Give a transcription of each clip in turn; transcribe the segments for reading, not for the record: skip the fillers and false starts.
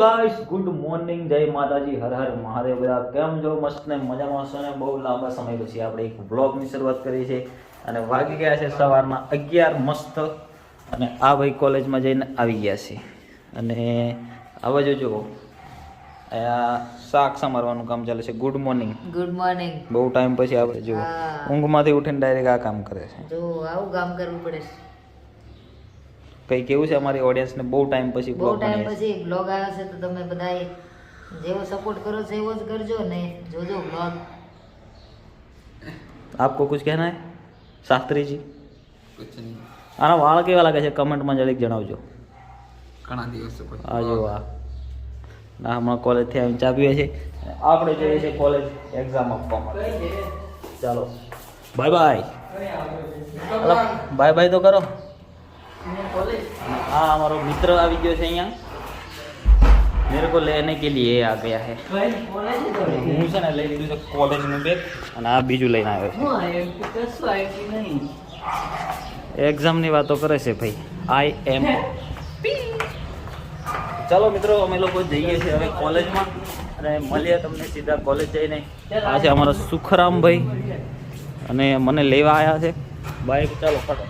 Guys, good morning, જય માતાજી, હર હર મહાદેવ. બધા કેમ છો? મસ્ત ને મજામાં હશો ને? બહુ લાંબા સમય પછી આપણે એક વ્લોગની શરૂઆત કરી છે અને વાગી ગયા છે સવારના 11 મસ્ત. અને આ ભાઈ કોલેજમાં જઈને આવી ગયા છે અને આ બાજુ જુઓ, આ શાક સમારવાનું કામ ચાલે છે. Good morning. Good morning. બહુ ટાઈમ પછી આપણે જુઓ ઊંઘમાંથી ઉઠીને ડાયરેક્ટ આ કામ કરે છે. જો આવું કામ કરવું પડે છે. કઈ કેવું છે અમારી ઓડિયન્સને? બહુ ટાઈમ પછી બહુ ટાઈમ પછી બ્લોગ આવ્યો છે તો તમે બધાએ જેવો સપોર્ટ કરો છો એવો જ કરજો ને જોજો બ્લોગ. आपको कुछ कहना है शास्त्री जी? कुछ नहीं. આના વાળ કેવા લાગે છે કમેન્ટમાં જરીક જણાવજો. ઘણા દિવસો પછી આ જો આ ના હમણાં કોલેજથી આવીને ચા પીએ છે. આપણે જઈએ છીએ કોલેજ એક્ઝામ આપવા માટે. ચાલો બાય બાય. બાય બાય તો કરો. हाँ, हमारा मित्र આવી ગયો છે અહીંયા. मेरे को लेने के लिए आ गया है. હું છે ને લઈ લીધું છે કોલેજનું બેગ અને આ બીજું લઈને આવ્યો છે. એક્ઝામની વાતો કરે છે ભાઈ. આઈ એમ. ચાલો મિત્રો, અમે લોકો જઈએ છીએ હવે કોલેજમાં અને મળીએ તમને સીધા કોલેજ જઈને. આ છે અમારા સુખરામભાઈ અને મને લેવા આવ્યા છે બાઈક. ચાલો ફટો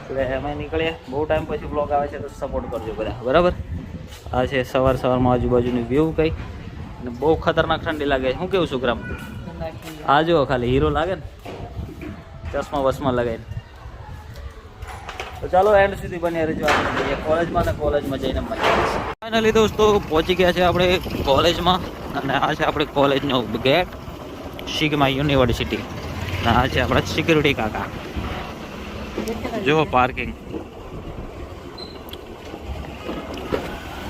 એટલે અમે નીકળીએ. બહુ ટાઈમ પછી બ્લોગ આવે છે તો સપોર્ટ કરજો બધા, બરાબર? આ છે સવારમાં આજુબાજુની વ્યૂ કંઈ અને બહુ ખતરનાક ઠંડી લાગે છે. શું કેવું સુખરામ? આ જો ખાલી હીરો લાગે ને ચશ્મા વસમાં લગાવીને. તો ચાલો એન્ડ સુધી બની રહેજો. આપણે જઈએ કોલેજમાં અને કોલેજમાં જઈને મજા આવશે. ફાઇનલી દોસ્તો પહોંચી ગયા છે આપણે કોલેજમાં અને આ છે આપણે કોલેજનો ગેટ, સિગ્મા યુનિવર્સિટી. અને આ છે આપણા સિક્યુરિટી કાકા. જો પાર્કિંગ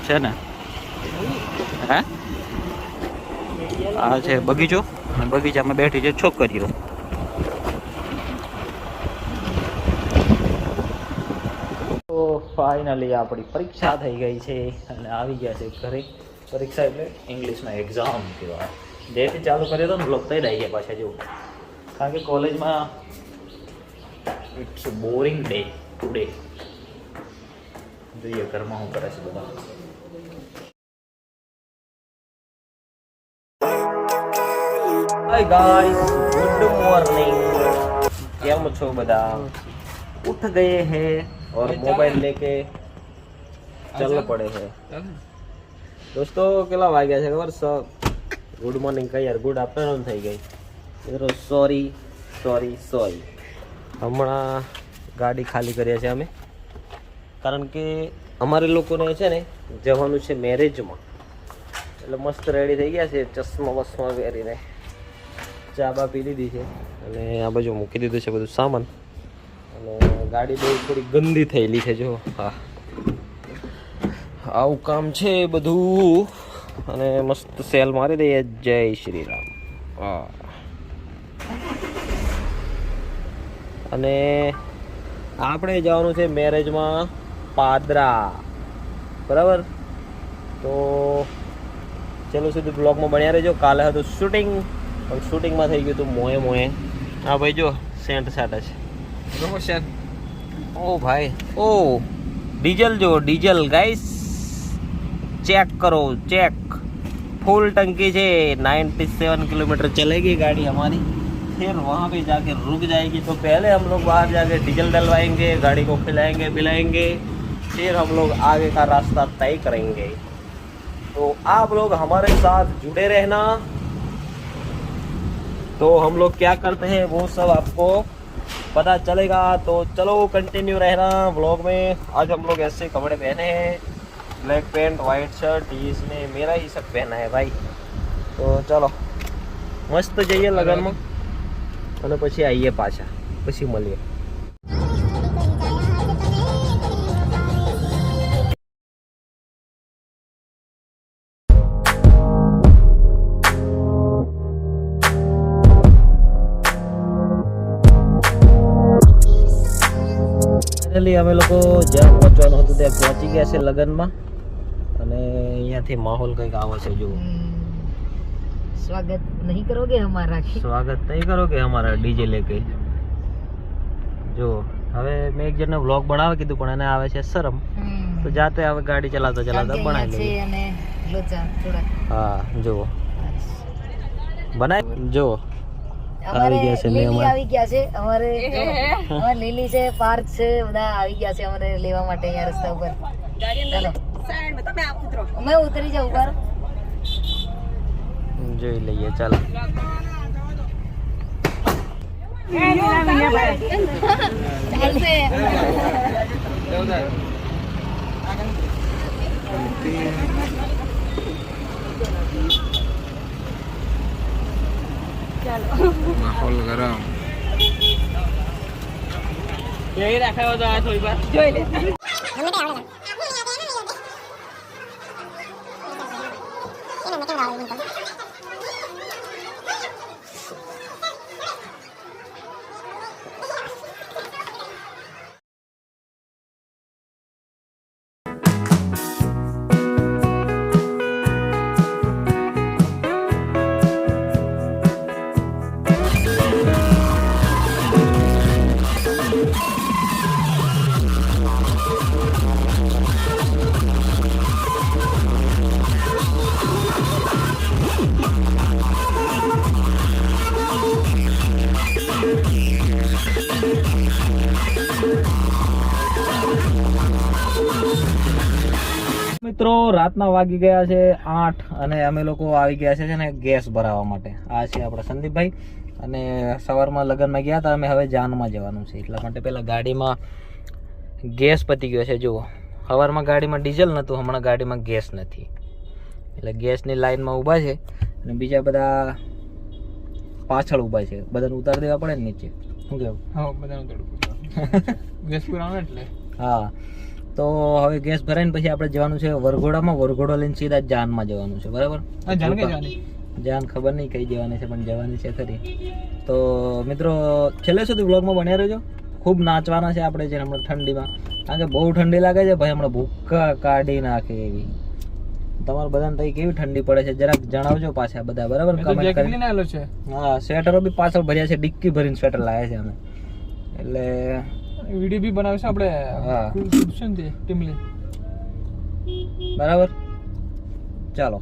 છે ને, હે આ છે બગીચો અને બગીચામાં બેઠી છે છોકરીઓ. તો ફાઇનલી આપણી પરીક્ષા થઈ ગઈ છે અને આવી ગયા છે ઘરે. પરીક્ષા એટલે ઇંગ્લિશમાં એક્ઝામ કહેવાય. ડેટ ચાલુ કર્યો તો ને બ્લોક થઈ જાય પાછા જેવું, કારણ કે કોલેજમાં ઇટ્સ બોરિંગ ડે ટુડે. જોઈએ ઘરમાં શું કરે છે બધા. Hi guys, good morning. કેમ છો બધા? उठ गए हैं और मोबाइल लेके चलना पड़े हैं दोस्तों. કેટલા વાગ્યા છે ખબર? ગુડ મોર્નિંગ કઈ યાર, ગુડ આફ્ટરનૂન થઈ ગઈ મિત્રો. સોરી. હમણાં ગાડી ખાલી કરીએ છીએ અમે, કારણ કે અમારે લોકોને છે ને જવાનું છે મેરેજમાં. એટલે મસ્ત રેડી થઈ ગયા છે, ચશ્મા વસમાં પહેરીને. ચા બા પી લીધી છે અને આ બાજુ મૂકી દીધું છે બધું સામાન. અને ગાડી બહુ થોડી ગંદી થયેલી છે જો. હા, આવું કામ છે બધું. અને મસ્ત સેલ મારી દઈએ. જય શ્રી રામ. હા, અને આપણે જવાનું છે મેરેજમાં પાદરા, બરાબર? તો ચલો સુધી બ્લોગમાં બન્યા રહેજો. કાલે હતું શૂટિંગ, પણ શૂટિંગમાં થઈ ગયું હતું મોએ. હા ભાઈ જો સેન્ટ સાટા છે. ઓ ભાઈ, ઓ ડીઝલ જો, ડીઝલ ગાઈસ चेक करो, चेक. फुल टंकी है, 97 किलोमीटर चलेगी गाड़ी हमारी. फिर वहाँ पे जाके रुक जाएगी. तो पहले हम लोग बाहर जाके डीजल डलवाएंगे, गाड़ी को खिलाएंगे पिलाएंगे, फिर हम लोग आगे का रास्ता तय करेंगे. तो आप लोग हमारे साथ जुड़े रहना. तो हम लोग क्या करते हैं वो सब आपको पता चलेगा. तो चलो कंटिन्यू रहना व्लॉग में. आज हम लोग ऐसे कपड़े पहने हैं, ब्लैक पैंट वाइट शर्ट. इसने मेरा ही सब पहना है भाई. तो चलो મસ્ત જઈએ લગનમાં અને પછી આવીએ પાછા, પછી મળીએ. ફાઇનલી અમે લોકો જ્યાં પહોંચવાનું હતું ત્યાં પહોંચી ગયા છે લગનમાં. અને અહીંયાથી માહોલ કંઈક આવો છે જો. स्वागत नहीं करोगे हमारा? स्वागत नहीं करोगे हमारा डीजे लेके. જો હવે મેં એક જણને વ્લોગ બનાવવા કીધું પણ એને આવે છે શરમ, તો જાતે હવે ગાડી ચલાવતા ચલાવતા બનાવી લઈએ. લોચા થોડા હા જુઓ બનાય જુઓ અમારે ગયા છે લીલી લેવા. આવી ગયા છે અમારે અમારે લીલી છે પાર્ક છે બધા આવી ગયા છે અમારે લેવા માટે અહીંયા રસ્તા ઉપર ચાલો અમે ઉતરી જાવ ઉપર જોઈ લઈએ ચાલો ચાલશે માહોલ ગરમ. यही रखा हो तो थोड़ी बार જોઈ લે મિત્રો રાતના વાગી ગયા છે 8 અને અમે લોકો આવી ગયા છે ને ગેસ ભરાવવા માટે. આ છે આપણા સંદીપભાઈ અને સવારમાં લગ્નમાં ગયા હતા અમે, હવે જાનમાં જવાનું છે એટલા માટે પેલા ગાડીમાં ગેસ પતી ગયો છે. જુઓ સવારમાં ગાડીમાં ડીઝલ નહોતું, હમણાં ગાડીમાં ગેસ નથી એટલે ગેસની લાઈનમાં ઊભા છે અને બીજા બધા પાછળ ઊભા છે. બધાને ઉતારી દેવા પડે ને નીચે. શું કહેવું? હા બધાનું તડકું ગેસ પુરાવાનો એટલે હા તો હવે ગેસ ભરાઈને પછી આપણે જવાનું છે વરઘોડામાં. વરઘોડો લઈને સીધા જાનમાં જવાનું છે. બરાબર? જાન કઈ જવાની? જાન ખબર નહીં કઈ જવાની છે પણ જવાની છે ખરી. તો મિત્રો છેલ્લે સુધી વ્લોગમાં બન્યા રહેજો. ખૂબ નાચવાના છે આપણે જે હમણાં ઠંડીમાં, કારણ કે બહુ ઠંડી લાગે છે ભાઈ, હમણાં ભૂક્કા કાઢી નાખે એવી. તમારે બધાને તઈ કેવી ઠંડી પડે છે જરાક જણાવજો પાછા બધા. બરાબર? કમેન્ટ કરી. હા સ્વેટરો બી પાછળ ભર્યા છે, ડિક્કી ભરીને સ્વેટર લાવ્યા છે અમે. એટલે વિડીયો બી બનાવે છે આપણે. હા શું છે ટીમલી. બરાબર ચાલો.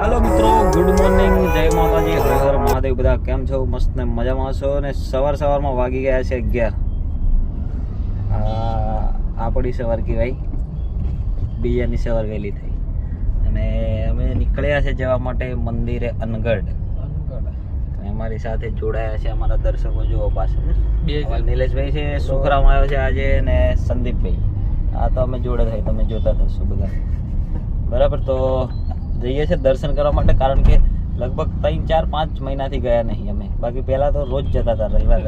હાલો મિત્રો, ગુડ મોર્નિંગ, જય માતાજી, હર હર મહાદેવ. બધા કેમ છો? મસ્ત ને મજામાં છો ને? સવારમાં વાગી ગયા છે 11. આપણી સવાર કહેવાય, બીજાની સવાર વહેલી થઈ અને અમે નીકળ્યા છે જવા માટે મંદિરે અનગઢ. અમારી સાથે જોડાયા છે અમારા દર્શકો. જુઓ પાછળ નિલેશભાઈ છે, સુખરામ આવ્યો છે આજે, ને સંદીપભાઈ. આ તો અમે જોડે થઈ, તમે જોતા થશો બધા, બરાબર. તો જઈએ છીએ દર્શન કરવા માટે, કારણ કે લગભગ 3, 4, 5 મહિનાથી ગયા નહીં અમે. બાકી પહેલા તો રોજ જતા હતા, રવિવાર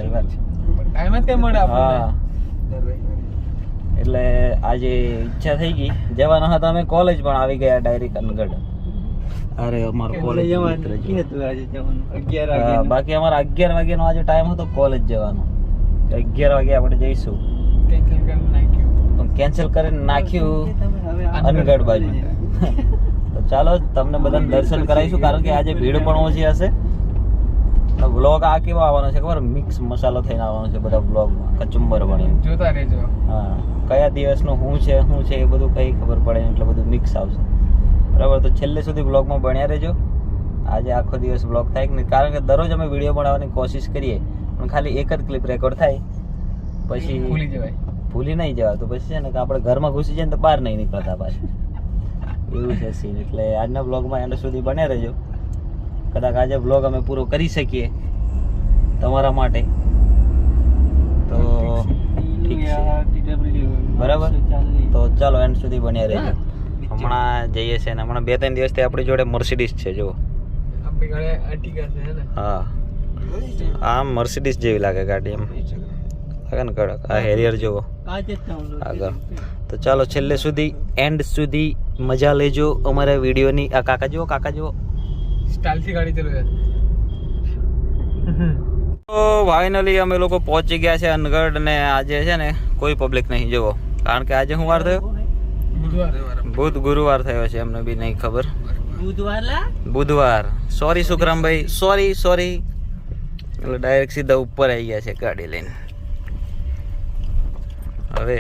હા. એટલે આજે ઈચ્છા થઈ ગઈ જવાના હતા અમે. કોલેજ પણ આવી ગયા ડાયરેક્ટ અનગઢ. અરે અમારો કોલેજ બાકી અમારા 11 વાગ્યાનો આજે ટાઈમ હતો કોલેજ જવાનો. 11 વાગે આપણે જઈશું, કેન્સલ કરીને નાખ્યું અનગઢ બાજુ. તો ચાલો તમને બધાને દર્શન કરાવીશું, કારણ કે આજે ભીડ પણ ઓછી હશે. વ્લોગ આ કેવો આવવાનો છે ખબર? મિક્સ મસાલો થઈને આવવાનો છે બધા વ્લોગમાં, કચુંબર બની. જોતા રહેજો. હા, કયા દિવસનું શું છે એ બધું કઈ ખબર પડે, એટલે બધું મિક્સ આવશે, બરાબર. તો છેલ્લે સુધી વ્લોગમાં બન્યા રહેજો. આજે આખો દિવસ વ્લોગ થાય કે નહીં, કારણ કે દરરોજ અમે વિડીયો બનાવવાની કોશિશ કરીએ, પણ ખાલી એક જ ક્લિપ રેકોર્ડ થાય, પછી ભૂલી નહીં જવા. તો પછી છે ને કે આપણે ઘરમાં ઘૂસી જાય ને તો બહાર નહીં નીકળતા પાછું, એવું છે સીન. એટલે આજના વ્લોગમાં એન્ડ સુધી બન્યા રહેજો. કદાચ આજે વ્લોગ અમે પૂરો કરી શકીએ તમારા માટે તો ઠીક છે, બરાબર. તો ચાલો એન્ડ સુધી બન્યા રહેજો. હમણાં જઈએ છીએ ને હમણાં 2-3 દિવસથી આપણી જોડે મર્સિડીઝ છે. જો હા, આમ મર્સિડીઝ જેવી લાગે ગાડી, એમ લાગે ને કડક. આ હેરિયર જુઓ આગળ. તો ચાલો છેલ્લે સુધી એન્ડ સુધી મજા લેજો અમારા વિડીયોની. આ કાકા જુઓ સ્ટાઇલથી ગાડી ચલાવે. તો ફાઇનલી અમે લોકો પહોંચી ગયા છે અનગઢ, ને આજે છે ને કોઈ પબ્લિક નહીં. જુઓ, કારણ કે આજે શું વાર થયો? ગુરુવાર થયો છે, એમને બી નહીં ખબર. બુધવાર. Sorry Sukhrambhai, sorry. એટલે ડાયરેક્ટ સીધા ઉપર આવી ગયા છે ગાડી લઈને. હવે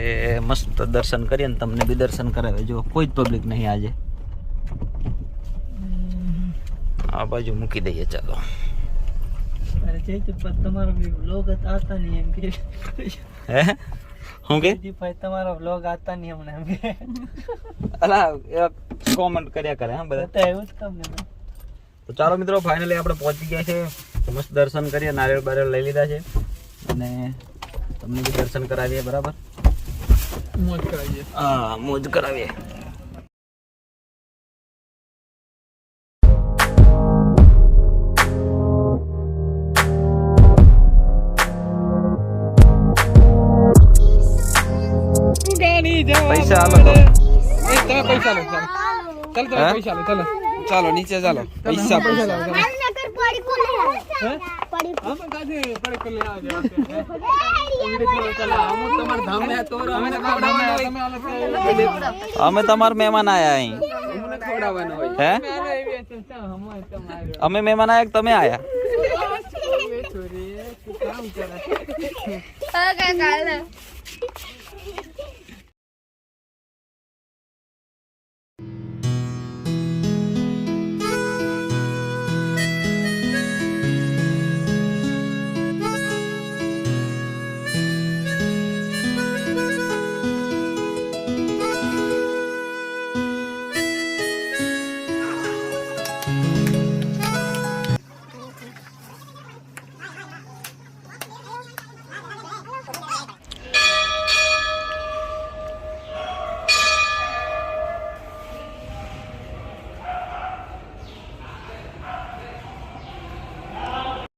મસ્ત દર્શન કરીએ ને તમને બી દર્શન કરાવે. જો કોઈ જ પબ્લિક નહીં આજે. આ બાજુ મૂકી દઈએ. ચાલો. હે શું કે તમારો વ્લોગ આતા નહીં હમણાં? અલા કોમેન્ટ કર્યા કરે હા બધા. એવું જ કામ ને. તો ચાલો મિત્રો, ફાઇનલી આપણે પહોંચી ગયા છે. મસ્ત દર્શન કરીએ, નારિયેળ બારિયેળ લઈ લીધા છે અને તમને બી દર્શન કરાવીએ, બરાબર. મોજ કરાવીએ. હા, મોજ કરાવીએ. પૈસા હાલો તો. તમે પૈસા લો. ચાલો તમે પૈસા લો. ચાલો નીચે ચાલો. પૈસા લો. અમે તમારા મહેમાન આયા અહીં. હે અમે મહેમાન આયા કે તમે આયા?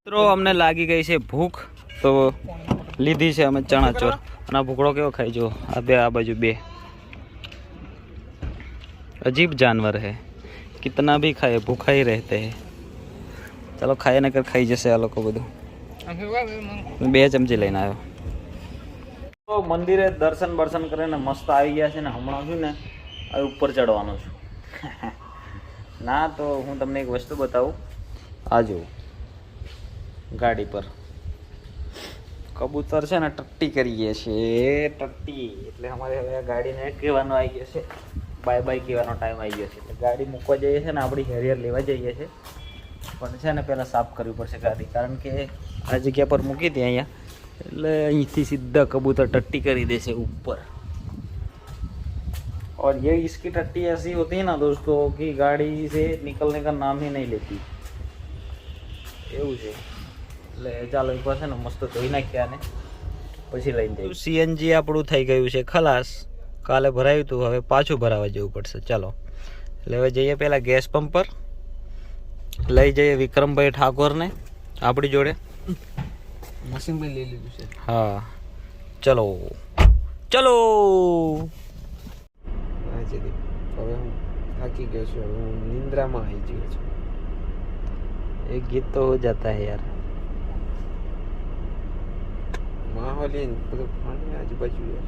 મિત્રો અમને લાગી ગઈ છે ભૂખ, તો લીધી છે અમે ચણાચોર. અને આ ભૂખડો કેવો ખાઈ જો, આ બાજુ બે अजीब जानवर है, कितना भी खाए भूखा ही रहते हैं. चलो खाए न कर खाई जैसे आ લોકો બધું. 2 ચમચી લઈને આવ્યો. તો મંદિરે દર્શન કરીને મસ્ત આવી ગયા છે ને હમણાં છું ને હવે ઉપર ચડવાનો છું. ના તો હું તમને એક વસ્તુ બતાવું. આ જો ગાડી પર કબૂતર છે ને ટટ્ટી કરીએ છે ટટ્ટી એટલે અમારે હવે આ ગાડીને કહેવાનો આવી ગયો છે બાય બાય કહેવાનો ટાઈમ આવી ગયો છે એટલે ગાડી મૂકવા જઈએ છે ને આપણી હેરિયર લેવા જઈએ છે પણ છે ને પહેલાં સાફ કરવી પડશે ગાડી કારણ કે આ જગ્યા પર મૂકી હતી અહીંયા એટલે અહીંથી સીધા કબૂતર टट्टी કરી देશે ऊपर और ये इसकी टट्टी ऐसी होती है ना दोस्तों कि गाड़ी से निकलने का नाम ही नहीं लेती એવું છે એટલે ચાલો એક વાર છે ને મસ્ત ધોઈ નાખ્યા ને પછી લઈને જઈએ સીએનજી આપણું થઈ ગયું છે ખલાસ કાલે ભરાયું હતું હવે પાછું ભરાવા જવું પડશે ચાલો એટલે હવે જઈએ પહેલાં ગેસ પંપ પર લઈ જઈએ વિક્રમભાઈ ઠાકોરને આપણી જોડે મશીન પણ લઈ લીધું છે હા ચલો ચલો આજે હવે હું થાકી ગયો છું હવે હું નિંદ્રામાં આવી ગયો છું एक गीत तो हो जाता है यार માહોલ એ બધું પાણી આજુબાજુ યાર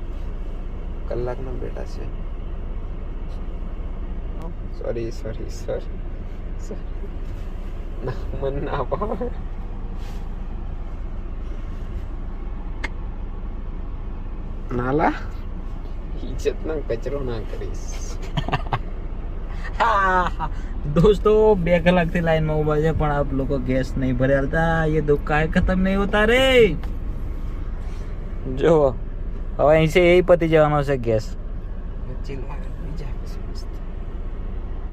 કલાકના બેઠા છે સોરી સોરી સોરી ના મન ના ભાવે નાલા ઇજ્જતનો કચરો ના કરીશ दोस्तों 2 कलाक થી लाइन में उभा છે પણ આપ લોકો ગેસ નહીં ભર્યા હતા ये दुख काहे खत्म नहीं होता रे જો હવે અહીં से यही પતી જવાનો છે ગેસ ચીલ